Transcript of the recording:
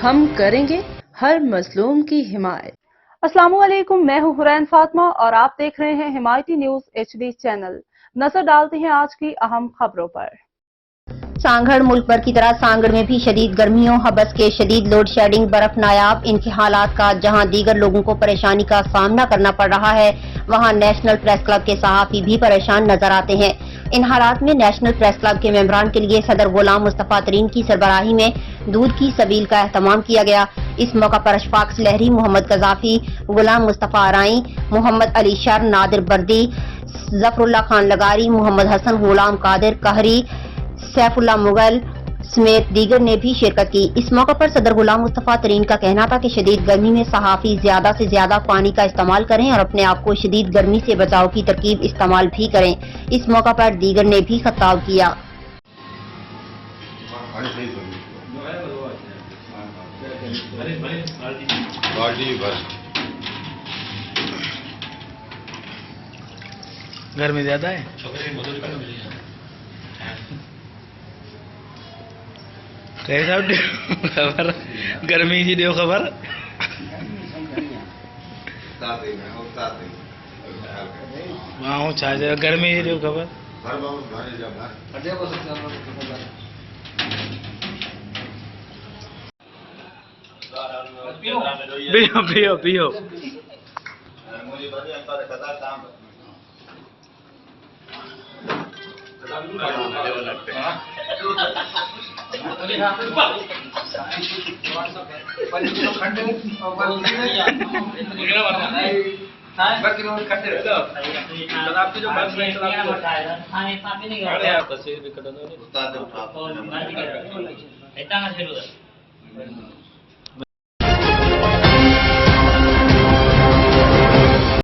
हम करेंगे हर मजलूम की हिमायत। अस्सलामुअलैकुम, मैं हूं हुरैन फातिमा और आप देख रहे हैं हिमायती न्यूज HD चैनल। नजर डालते हैं आज की अहम खबरों पर। सांगड़ मुल्क भर की तरह सांगड़ में भी शदीद गर्मियों, हबस के शदीद लोड शेडिंग, बर्फ नायाब इनके हालात का जहां दीगर लोगों को परेशानी का सामना करना पड़ रहा है, वहां नेशनल प्रेस क्लब के सहाफी भी परेशान नजर आते हैं। इन हालात में नेशनल प्रेस क्लब के मेंबरान के लिए सदर गुलाम मुस्तफा तरीन की सरबराही में दूध की सबील का एहतमाम किया गया। इस मौका पर अशफाक लहरी, मोहम्मद गजाफी, गुलाम मुस्तफा आराई, मोहम्मद अली शर, नादिर बर्दी, जफरुल्लाह खान लगारी, मोहम्मद हसन, गुलाम कादिर कहरी, सैफुल्लाह मुगल समेत दीगर ने भी शिरकत की। इस मौका पर सदर गुलाम मुस्तफा तरीन का कहना था कि शदीद गर्मी में सहाफी ज्यादा से ज्यादा पानी का इस्तेमाल करें और अपने आप को शदीद गर्मी से बचाव की तरकीब इस्तेमाल भी करें। इस मौका पर दीगर ने भी खिताब किया। गर्मी ज्यादा है, कैसा खबर गर्मी की दो खबर वहाँ छा गर्मी की दो खबर पियो पियो पियो तस्वीर भी